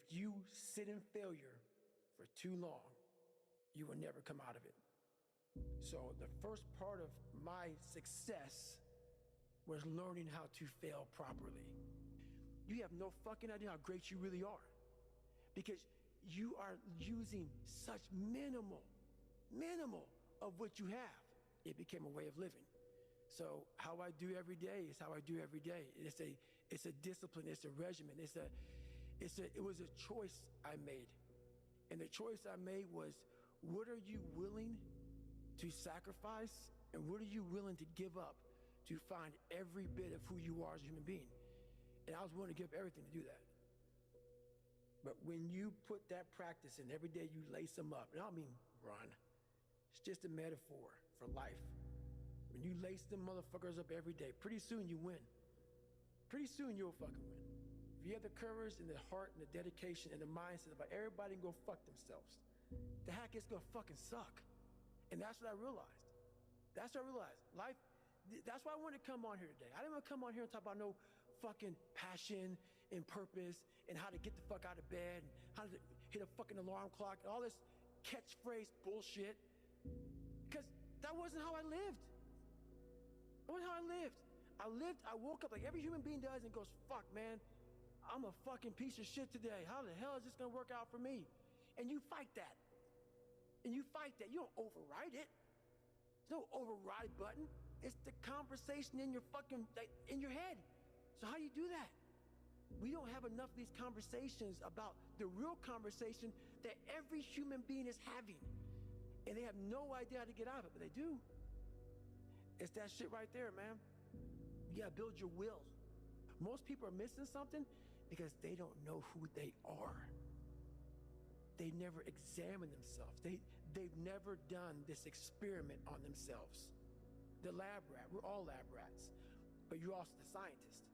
if you sit in failure for too long, you will never come out of it. So the first part of my success was learning how to fail properly. You have no fucking idea how great you really are, because you are using such minimal of what you have. It became a way of living. So how I do every day is how I do every day. It's a discipline, it's a regimen, it was a choice I made. And the choice I made was, what are you willing to sacrifice and what are you willing to give up to find every bit of who you are as a human being? And I was willing to give up everything to do that. But when you put that practice in, every day you lace them up, and I don't mean run, it's just a metaphor for life. When you lace them motherfuckers up every day, pretty soon you win. Pretty soon you'll fucking win. If you have the courage and the heart and the dedication and the mindset about everybody can go fuck themselves, the heck is gonna fucking suck. And that's what I realized. That's what I realized. Life, that's why I wanted to come on here today. I didn't want to come on here and talk about no fucking passion and purpose and how to get the fuck out of bed and how to hit a fucking alarm clock and all this catchphrase bullshit. Because that wasn't how I lived. That wasn't how I lived. I woke up like every human being does and goes, fuck, man, I'm a fucking piece of shit today. How the hell is this gonna work out for me? And you fight that. And you fight that. You don't override it. There's no override button. It's the conversation in your fucking, in your head. So how do you do that? We don't have enough of these conversations about the real conversation that every human being is having. And they have no idea how to get out of it, but they do. It's that shit right there, man. You gotta build your will. Most people are missing something because they don't know who they are. They never examine themselves. They've never done this experiment on themselves. The lab rat, we're all lab rats, but you're also the scientist.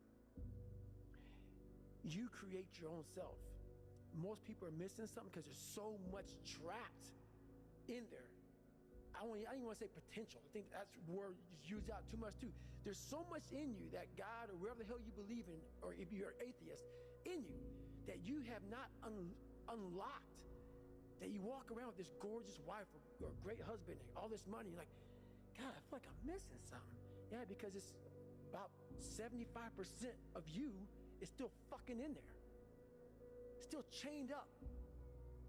You create your own self. Most people are missing something because there's so much trapped in there. I don't even want to say potential. I think that's word used out too much too. There's so much in you that God or wherever the hell you believe in, or if you're an atheist, in you that you have not unlocked, that you walk around with this gorgeous wife or great husband and all this money. You're like, God, I feel like I'm missing something. Yeah, because it's about 75% of you is still fucking in there. Still chained up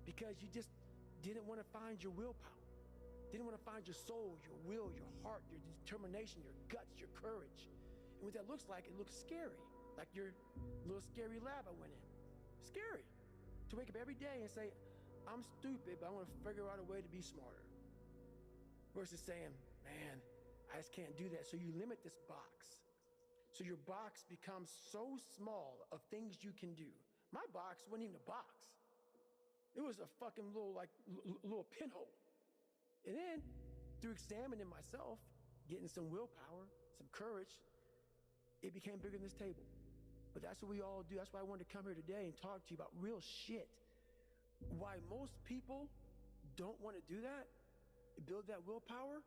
because you just didn't want to find your willpower. Didn't want to find your soul, your will, your heart, your determination, your guts, your courage. And what that looks like, it looks scary. Like your little scary lab I went in. Scary. To wake up every day and say, I'm stupid, but I want to figure out a way to be smarter. Versus saying, man, I just can't do that. So you limit this box. So your box becomes so small of things you can do. My box wasn't even a box. It was a fucking little pinhole. And then through examining myself, getting some willpower, some courage, it became bigger than this table. But that's what we all do. That's why I wanted to come here today and talk to you about real shit. Why most people don't want to do that, build that willpower,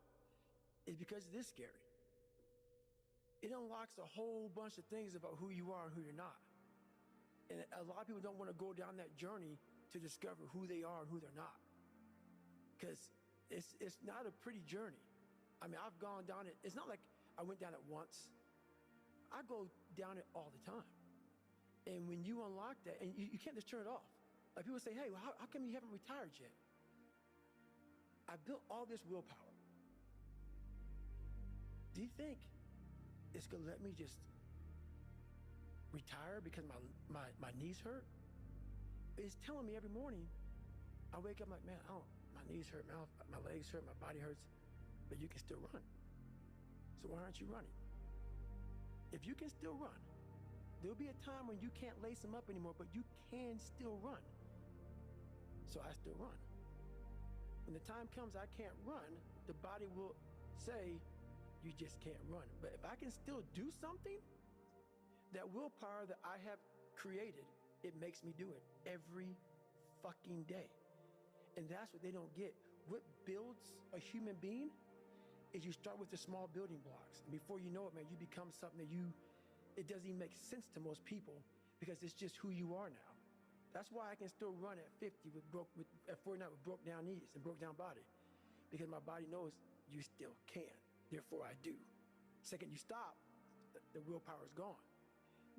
is because it is scary. It unlocks a whole bunch of things about who you are and who you're not. And a lot of people don't want to go down that journey to discover who they are and who they're not. Because it's not a pretty journey. I mean, I've gone down it. It's not like I went down it once. I go down it all the time. And when you unlock that, and you can't just turn it off. Like people say, hey, well, how come you haven't retired yet? I built all this willpower. Do you think it's gonna let me just retire because my knees hurt? It's telling me every morning, I wake up like, man, my knees hurt, my legs hurt, my body hurts, but you can still run. So why aren't you running? If you can still run, there'll be a time when you can't lace them up anymore, but you can still run. So I still run. When the time comes I can't run, the body will say, you just can't run. But if I can still do something, that willpower that I have created, it makes me do it every fucking day. And that's what they don't get. What builds a human being is you start with the small building blocks. And before you know it, man, you become something that it doesn't even make sense to most people because it's just who you are now. That's why I can still run at 50 at 49 with broke down knees and broke down body, because my body knows you still can. Therefore, I do. Second you stop, the willpower is gone.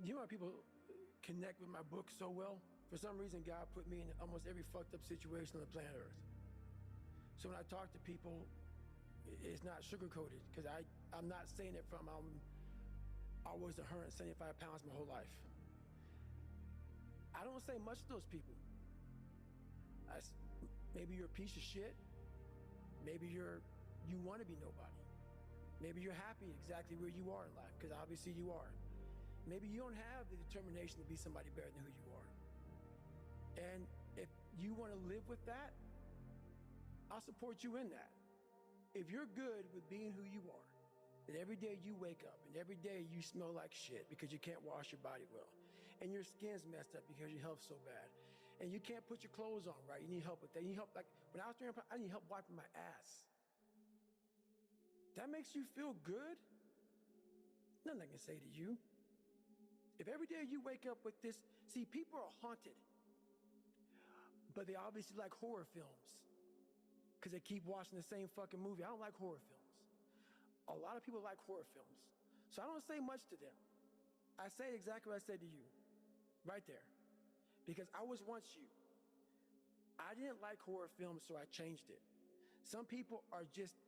You know how people connect with my book so well? For some reason, God put me in almost every fucked up situation on the planet Earth. So when I talk to people, it's not sugar-coated, because I'm not saying it from I was 175 pounds my whole life. I don't say much to those people. Maybe you're a piece of shit. Maybe you want to be nobody. Maybe you're happy exactly where you are in life, because obviously you are. Maybe you don't have the determination to be somebody better than who you are. And if you want to live with that, I'll support you in that. If you're good with being who you are, that every day you wake up and every day you smell like shit because you can't wash your body well, and your skin's messed up because your health's so bad, and you can't put your clothes on right, you need help with that. You need help, like when I was doing, I need help wiping my ass. That makes you feel good? Nothing I can say to you. If every day you wake up with this, see, people are haunted, but they obviously like horror films because they keep watching the same fucking movie. I don't like horror films. A lot of people like horror films. So I don't say much to them. I say exactly what I said to you, right there. Because I was once you. I didn't like horror films, so I changed it. Some people are just,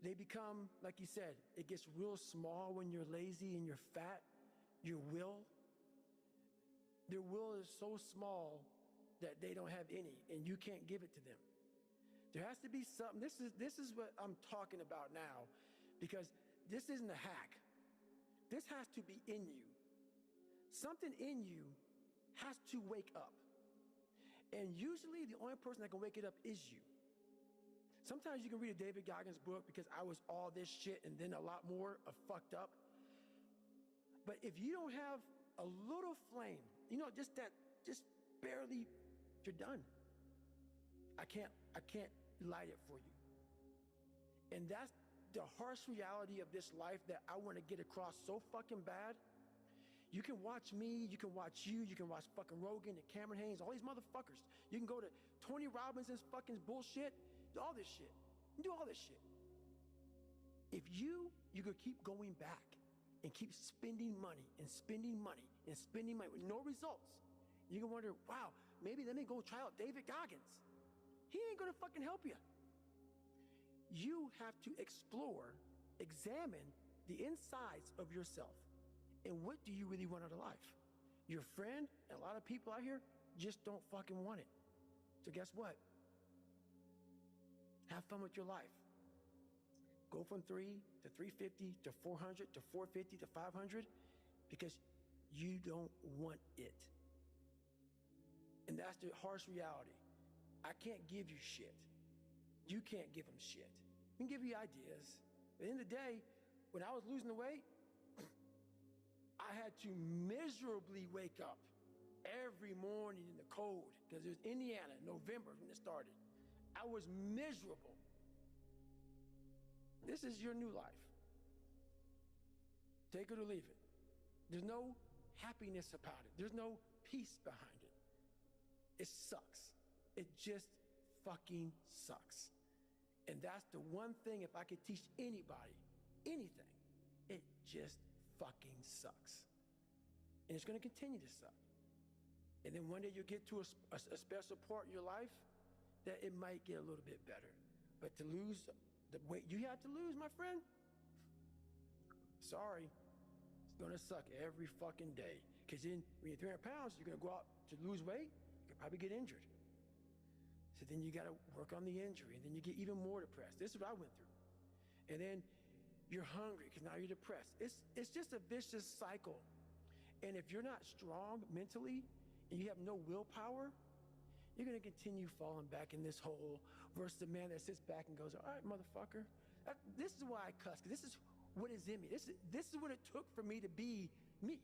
they become, like you said, it gets real small when you're lazy and you're fat. Your will, their will is so small that they don't have any, and you can't give it to them. There has to be something. This is what I'm talking about now, because this isn't a hack. This has to be in you. Something in you has to wake up. And usually the only person that can wake it up is you. Sometimes you can read a David Goggins book, because I was all this shit and then a lot more of fucked up. But if you don't have a little flame, just barely, you're done. I can't light it for you. And that's the harsh reality of this life that I want to get across so fucking bad. You can watch me, you can watch you can watch fucking Rogan and Cameron Haynes, all these motherfuckers. You can go to Tony Robbins's fucking bullshit, do all this shit. You do all this shit. If you could keep going back and keep spending money and spending money and spending money with no results, you can wonder, wow, maybe let me go try out David Goggins. He ain't gonna fucking help you. You have to explore, examine the insides of yourself. And what do you really want out of life? Your friend and a lot of people out here just don't fucking want it. So guess what? Have fun with your life. Go from 3 to 350 to 400 to 450 to 500, because you don't want it. And that's the harsh reality. I can't give you shit. You can't give them shit. I can give you ideas. At the end of the day, when I was losing the weight, I had to miserably wake up every morning in the cold, because it was Indiana, November when it started. I was miserable. This is your new life. Take it or leave it. There's no happiness about it. There's no peace behind it. It sucks. It just fucking sucks. And that's the one thing, if I could teach anybody anything, it just fucking sucks. And it's going to continue to suck. And then one day you'll get to a special part in your life that it might get a little bit better. But to lose the weight you have to lose, my friend, sorry, it's going to suck every fucking day. Because then when you're 300 pounds, you're going to go out to lose weight, you could probably get injured. So then you got to work on the injury, and then you get even more depressed. This is what I went through. And then you're hungry because now you're depressed. It's just a vicious cycle. And if you're not strong mentally and you have no willpower, you're going to continue falling back in this hole versus the man that sits back and goes, all right, motherfucker. This is why I cuss, because this is what is in me. This is what it took for me to be me.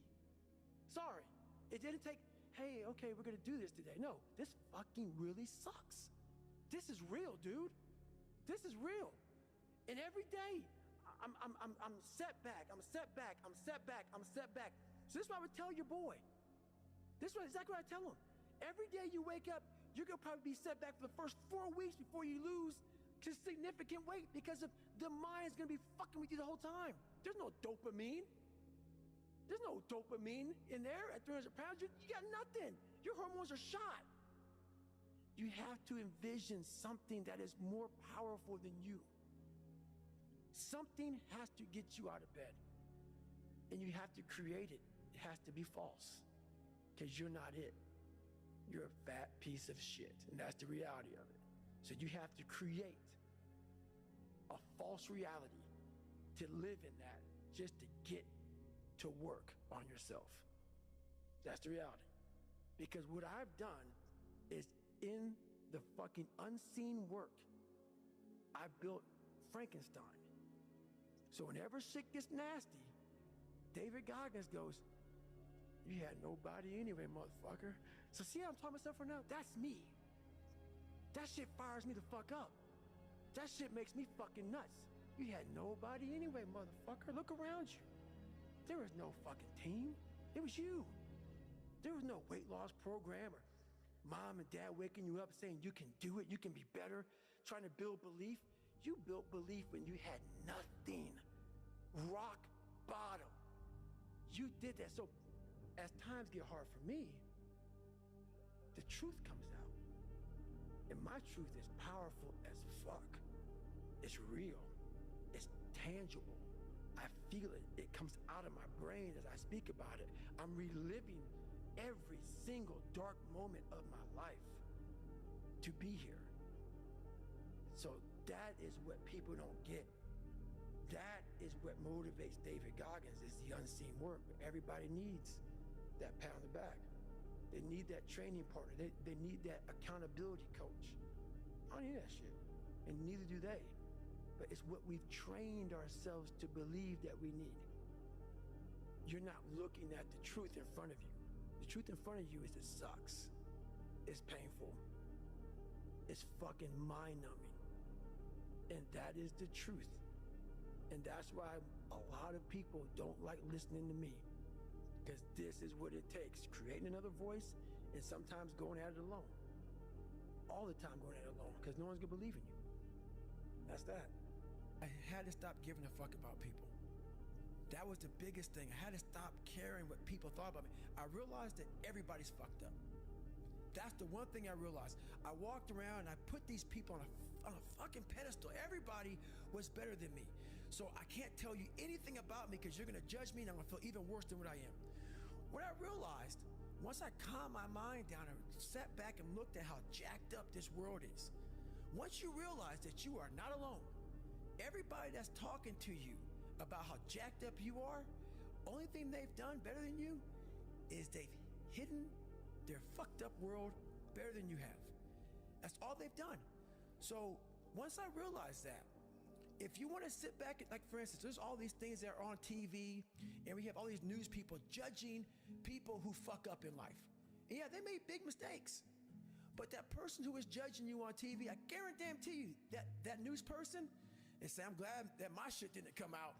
Sorry. It didn't take, hey, okay, we're going to do this today. No, this fucking really sucks. This is real, dude. This is real. And every day, I'm set back. I'm set back. I'm set back. I'm set back. So this is what I would tell your boy. This is exactly what I tell him. Every day you wake up, you're gonna probably be set back for the first 4 weeks before you lose just significant weight because of the mind's gonna be fucking with you the whole time. There's no dopamine. There's no dopamine in there at 300 pounds. You got nothing. Your hormones are shot. You have to envision something that is more powerful than you. Something has to get you out of bed. And you have to create it. It has to be false. Because you're not it. You're a fat piece of shit. And that's the reality of it. So you have to create a false reality to live in that just to get to work on yourself. That's the reality. Because what I've done is in the fucking unseen work, I built Frankenstein. So whenever shit gets nasty, David Goggins goes, you had nobody anyway, motherfucker. So see how I'm talking myself right now? That's me. That shit fires me the fuck up. That shit makes me fucking nuts. You had nobody anyway, motherfucker. Look around you. There was no fucking team. It was you. There was no weight loss program or mom and dad waking you up saying you can do it, you can be better, trying to build belief. You built belief when you had nothing. Rock bottom. You did that. So as times get hard for me, the truth comes out. And my truth is powerful as fuck. It's real. It's tangible. I feel it. It comes out of my brain as I speak about it. I'm reliving every single dark moment of my life to be here. So that is what people don't get. That is what motivates David Goggins, is the unseen work. But everybody needs that pat on the back. They need that training partner. They need that accountability coach. I don't need that shit. And neither do they. But it's what we've trained ourselves to believe that we need. You're not looking at the truth in front of you. The truth in front of you is it sucks. It's painful. It's fucking mind-numbing. And that is the truth. And that's why a lot of people don't like listening to me. Because this is what it takes. Creating another voice and sometimes going at it alone. All the time going at it alone. Because no one's going to believe in you. That's that. I had to stop giving a fuck about people. That was the biggest thing. I had to stop caring what people thought about me. I realized that everybody's fucked up. That's the one thing I realized. I walked around and I put these people on a fucking pedestal. Everybody was better than me. So I can't tell you anything about me because you're going to judge me and I'm going to feel even worse than what I am. What I realized, once I calmed my mind down and sat back and looked at how jacked up this world is, once you realize that you are not alone, everybody that's talking to you about how jacked up you are, only thing they've done better than you is they've hidden their fucked up world better than you have. That's all they've done. So once I realized that, if you want to sit back, like for instance, there's all these things that are on TV and we have all these news people judging people who fuck up in life. And yeah, they made big mistakes. But that person who is judging you on TV, I guarantee you that news person and say, I'm glad that my shit didn't come out,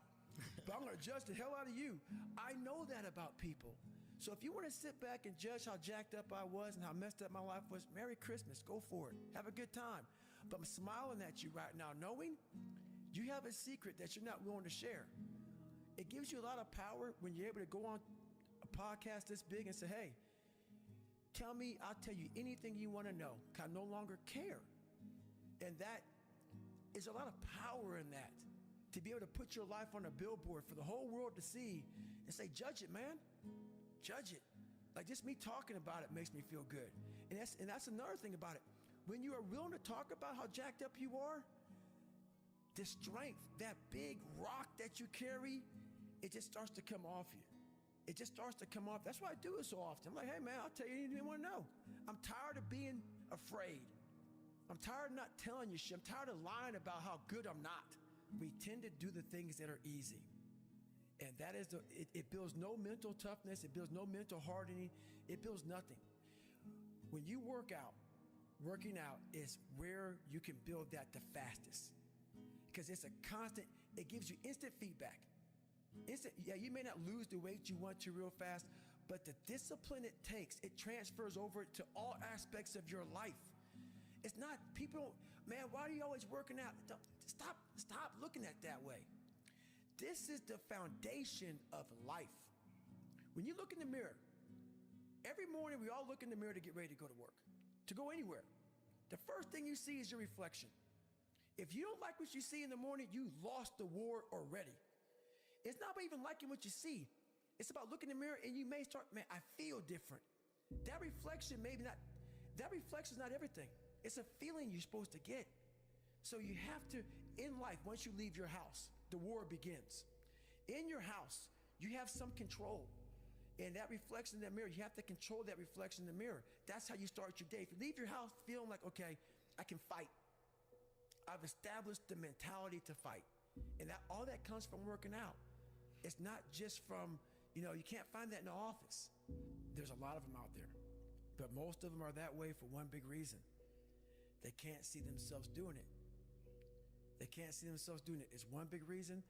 but I'm going to judge the hell out of you. I know that about people. So if you want to sit back and judge how jacked up I was and how messed up my life was, Merry Christmas, go for it. Have a good time. But I'm smiling at you right now, knowing you have a secret that you're not willing to share. It gives you a lot of power when you're able to go on a podcast this big and say, hey, tell me, I'll tell you anything you want to know. I no longer care. And that is a lot of power in that. To be able to put your life on a billboard for the whole world to see and say, judge it, man. Judge it. Like just me talking about it makes me feel good. And that's another thing about it. When you are willing to talk about how jacked up you are, the strength, that big rock that you carry, it just starts to come off you. It just starts to come off. That's why I do it so often. I'm like, hey man, I'll tell you anything you want to know. I'm tired of being afraid. I'm tired of not telling you shit. I'm tired of lying about how good I'm not. We tend to do the things that are easy. And that is it builds no mental toughness. It builds no mental hardening. It builds nothing. When you work out, working out is where you can build that the fastest. Because it's a constant, it gives you instant feedback. Yeah, you may not lose the weight you want to real fast, But the discipline it takes, it transfers over to all aspects of your life. It's not, people, man, why are you always working out? Stop looking at it that way. This is the foundation of life. When you look in the mirror, every morning we all look in the mirror to get ready to go to work, to go anywhere. The first thing you see is your reflection. If you don't like what you see in the morning, you lost the war already. It's not about even liking what you see. It's about looking in the mirror and you may start, man, I feel different. That reflection is not everything. It's a feeling you're supposed to get. So you have to, in life, once you leave your house, the war begins. In your house, you have some control. And that reflection in the mirror, you have to control that reflection in the mirror. That's how you start your day. If you leave your house feeling like, okay, I can fight. I've established the mentality to fight. And all that comes from working out. It's not just from, you can't find that in the office. There's a lot of them out there. But most of them are that way for one big reason. They can't see themselves doing it. They can't see themselves doing it. It's one big reason.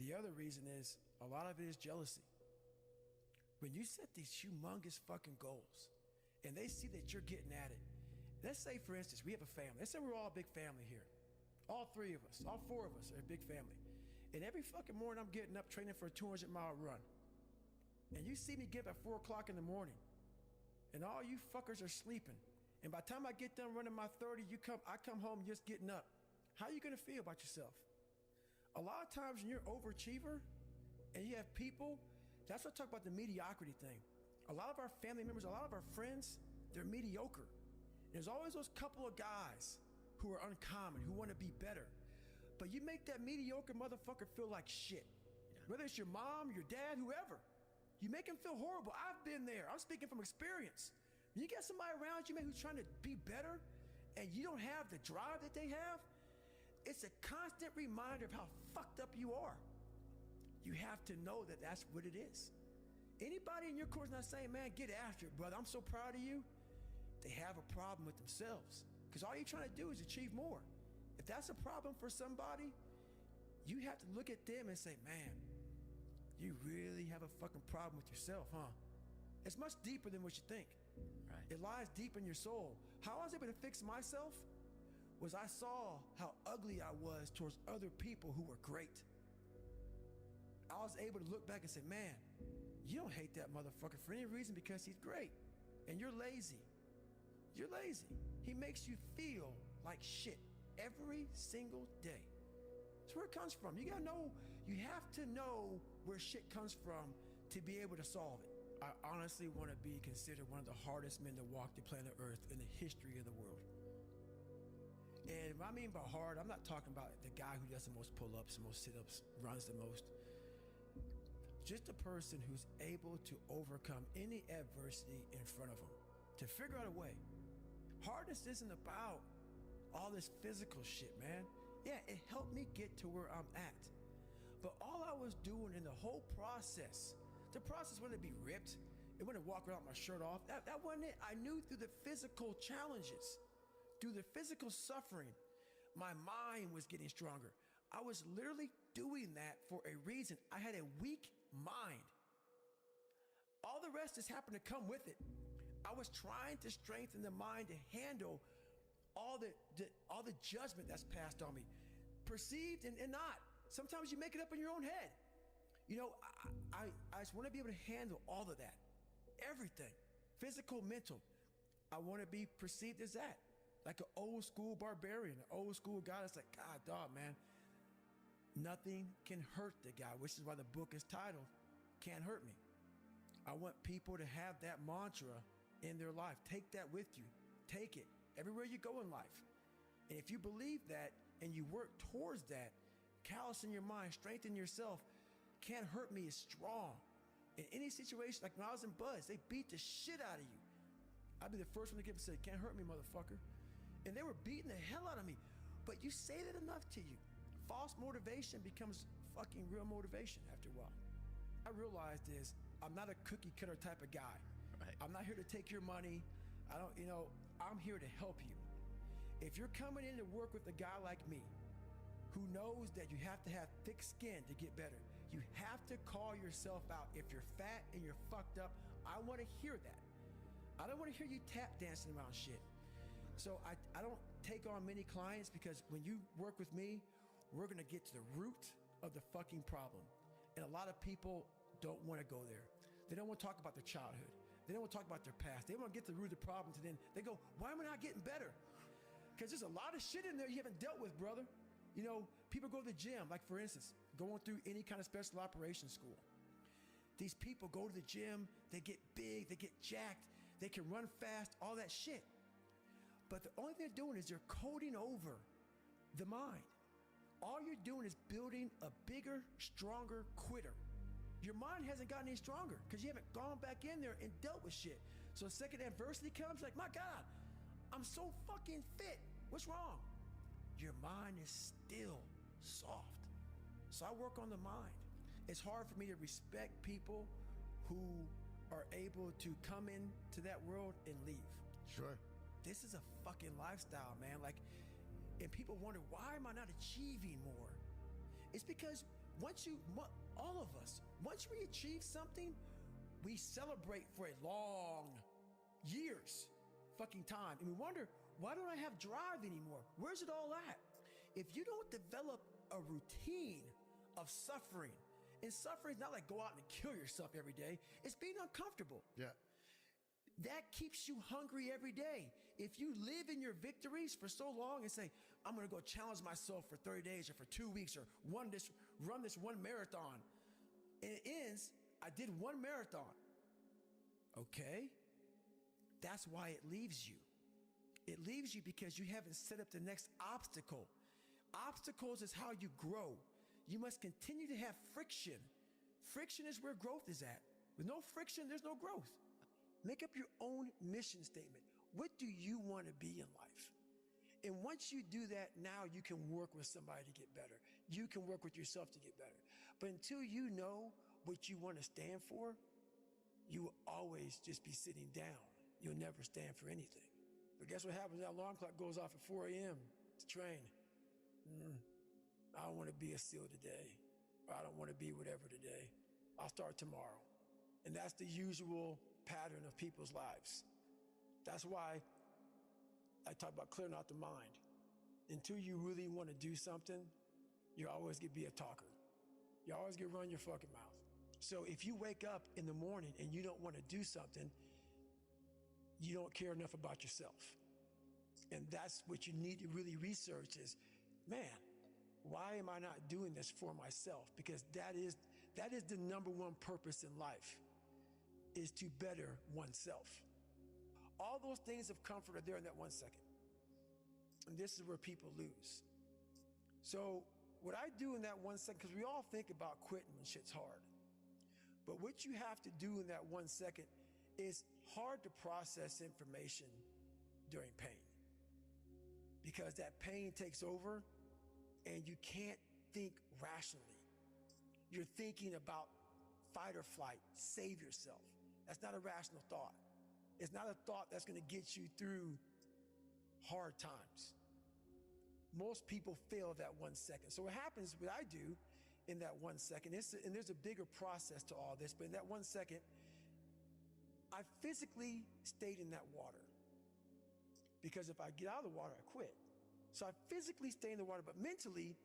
The other reason is, a lot of it is jealousy. When you set these humongous fucking goals and they see that you're getting at it, let's say, for instance, we have a family. Let's say we're all a big family here. All three of us, all four of us are a big family. And every fucking morning I'm getting up training for a 200-mile run. And you see me get up at 4 o'clock in the morning and all you fuckers are sleeping. And by the time I get done running my 30, I come home just getting up. How are you gonna feel about yourself? A lot of times when you're an overachiever and you have people, that's what I talk about, the mediocrity thing. A lot of our family members, a lot of our friends, they're mediocre. There's always those couple of guys who are uncommon, who want to be better. But you make that mediocre motherfucker feel like shit. Whether it's your mom, your dad, whoever. You make him feel horrible. I've been there. I'm speaking from experience. When you get somebody around you, man, who's trying to be better, and you don't have the drive that they have, it's a constant reminder of how fucked up you are. You have to know that that's what it is. Anybody in your course not saying, man, get after it, brother, I'm so proud of you, they have a problem with themselves. Because all you're trying to do is achieve more. If that's a problem for somebody, you have to look at them and say, man, you really have a fucking problem with yourself, huh? It's much deeper than what you think. Right. It lies deep in your soul. How I was able to fix myself was I saw how ugly I was towards other people who were great. I was able to look back and say, man, you don't hate that motherfucker for any reason because he's great. And you're lazy. You're lazy. He makes you feel like shit every single day. That's where it comes from. You have to know where shit comes from to be able to solve it. I honestly want to be considered one of the hardest men to walk the planet Earth in the history of the world. And what I mean by hard, I'm not talking about the guy who does the most pull-ups, the most sit-ups, runs the most. Just a person who's able to overcome any adversity in front of him, to figure out a way. Hardness isn't about all this physical shit, man. Yeah, it helped me get to where I'm at. But all I was doing in the whole process, the process wasn't to be ripped. It wasn't to walk around with my shirt off. That wasn't it. I knew through the physical challenges, through the physical suffering, my mind was getting stronger. I was literally doing that for a reason. I had a weak mind. All the rest just happened to come with it. I was trying to strengthen the mind to handle all the judgment that's passed on me, perceived and not. Sometimes you make it up in your own head. I just want to be able to handle all of that, everything, physical, mental. I want to be perceived as that, like an old school barbarian, an old school guy that's like, God, dog, man, nothing can hurt the guy, which is why the book is titled, Can't Hurt Me. I want people to have that mantra in their life. Take that with you. Take it everywhere you go in life. And if you believe that and you work towards that, callous in your mind, strengthen yourself, Can't Hurt Me is strong. In any situation, like when I was in Buzz, they beat the shit out of you. I'd be the first one to get up and say, can't hurt me, motherfucker. And they were beating the hell out of me. But you say that enough to you. False motivation becomes fucking real motivation after a while. I realized is I'm not a cookie cutter type of guy. Right. I'm not here to take your money. I'm here to help you. If you're coming in to work with a guy like me, who knows that you have to have thick skin to get better, you have to call yourself out. If you're fat and you're fucked up, I want to hear that. I don't want to hear you tap dancing around shit. So I don't take on many clients, because when you work with me, we're gonna get to the root of the fucking problem. And a lot of people don't want to go there. They don't want to talk about their childhood. They don't want to talk about their past. They want to get to the root of the problem, and then they go, why am I not getting better? Because there's a lot of shit in there you haven't dealt with, brother. You know, people go to the gym, like for instance, going through any kind of special operations school. These people go to the gym, they get big, they get jacked, they can run fast, all that shit. But the only thing they're doing is they're coding over the mind. All you're doing is building a bigger, stronger quitter. Your mind hasn't gotten any stronger because you haven't gone back in there and dealt with shit. So the second adversity comes, like, my God, I'm so fucking fit. What's wrong? Your mind is still soft. So I work on the mind. It's hard for me to respect people who are able to come into that world and leave. Sure. This is a fucking lifestyle, man. Like, and people wonder, why am I not achieving more? It's because all of us, once we achieve something, we celebrate for a long years fucking time. And we wonder, why don't I have drive anymore? Where's it all at? If you don't develop a routine of suffering, and suffering is not like go out and kill yourself every day, it's being uncomfortable. Yeah. That keeps you hungry every day. If you live in your victories for so long and say, I'm going to go challenge myself for 30 days or for 2 weeks or run this one marathon, and it ends, I did one marathon. Okay. That's why it leaves you. It leaves you because you haven't set up the next obstacle. Obstacles is how you grow. You must continue to have friction. Friction is where growth is at. With no friction, there's no growth. Make up your own mission statement. What do you want to be in life? And once you do that, now you can work with somebody to get better. You can work with yourself to get better. But until you know what you want to stand for, you will always just be sitting down. You'll never stand for anything. But guess what happens? That alarm clock goes off at 4 a.m. to train. I don't want to be a SEAL today. Or I don't want to be whatever today. I'll start tomorrow. And that's the usual pattern of people's lives. That's why I talk about clearing out the mind. Until you really want to do something, you always get to be a talker. You always get to run your fucking mouth. So if you wake up in the morning and you don't want to do something, you don't care enough about yourself. And that's what you need to really research is, man, why am I not doing this for myself? Because that is the number one purpose in life, is to better oneself. All those things of comfort are there in that 1 second. And this is where people lose. So what I do in that 1 second, because we all think about quitting when shit's hard. But what you have to do in that 1 second is hard to process information during pain. Because that pain takes over and you can't think rationally. You're thinking about fight or flight, save yourself. That's not a rational thought. It's not a thought that's going to get you through hard times. Most people fail that 1 second. So what happens, what I do in that 1 second, and there's a bigger process to all this, but in that 1 second, I physically stayed in that water. Because if I get out of the water, I quit. So I physically stay in the water, but mentally,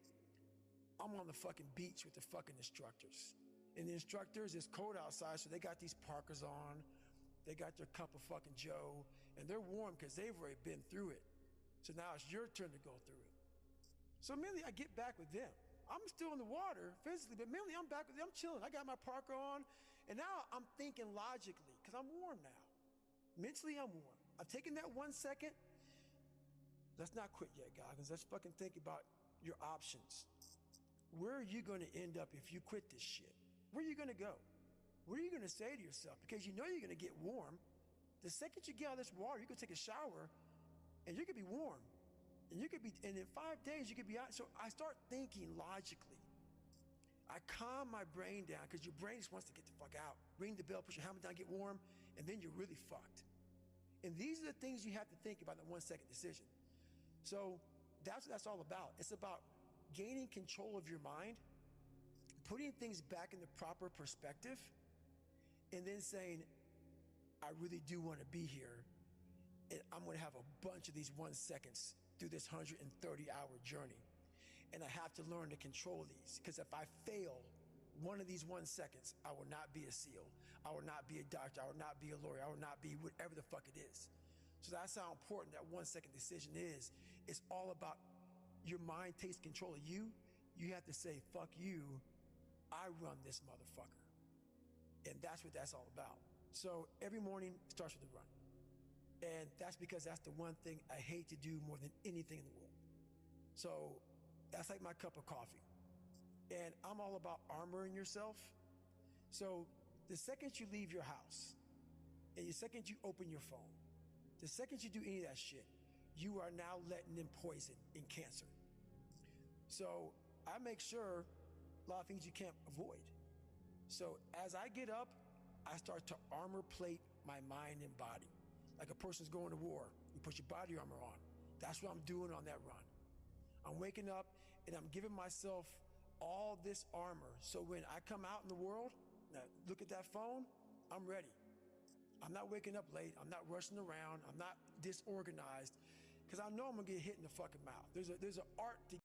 I'm on the fucking beach with the fucking instructors. And the instructors, it's cold outside, so they got these parkas on. They got their cup of fucking Joe, and they're warm because they've already been through it. So now it's your turn to go through it. So mentally, I get back with them. I'm still in the water physically, but mentally, I'm back with them. I'm chilling. I got my parka on, and now I'm thinking logically because I'm warm now. Mentally, I'm warm. I've taken that 1 second. Let's not quit yet, Goggins. Let's fucking think about your options. Where are you going to end up if you quit this shit? Where are you going to go? What are you going to say to yourself? Because you know you're going to get warm. The second you get out of this water, you can take a shower, and you could be warm. And in 5 days, you could be out. So I start thinking logically. I calm my brain down because your brain just wants to get the fuck out. Ring the bell, push your helmet down, get warm, and then you're really fucked. And these are the things you have to think about in the 1 second decision. So that's what that's all about. It's about gaining control of your mind, putting things back in the proper perspective and then saying, I really do want to be here, and I'm going to have a bunch of these 1 seconds through this 130-hour journey. And I have to learn to control these, because if I fail one of these 1 seconds, I will not be a SEAL. I will not be a doctor. I will not be a lawyer. I will not be whatever the fuck it is. So that's how important that 1 second decision is. It's all about your mind takes control of you. You have to say, fuck you, I run this motherfucker. And that's what that's all about. So every morning starts with a run. And that's because that's the one thing I hate to do more than anything in the world. So that's like my cup of coffee. And I'm all about armoring yourself. So the second you leave your house, and the second you open your phone, the second you do any of that shit, you are now letting in poison and cancer. So I make sure a lot of things you can't avoid. So as I get up, I start to armor plate my mind and body. Like a person's going to war, you put your body armor on. That's what I'm doing on that run. I'm waking up and I'm giving myself all this armor. So when I come out in the world, now look at that phone, I'm ready. I'm not waking up late. I'm not rushing around. I'm not disorganized, because I know I'm gonna get hit in the fucking mouth. There's an art to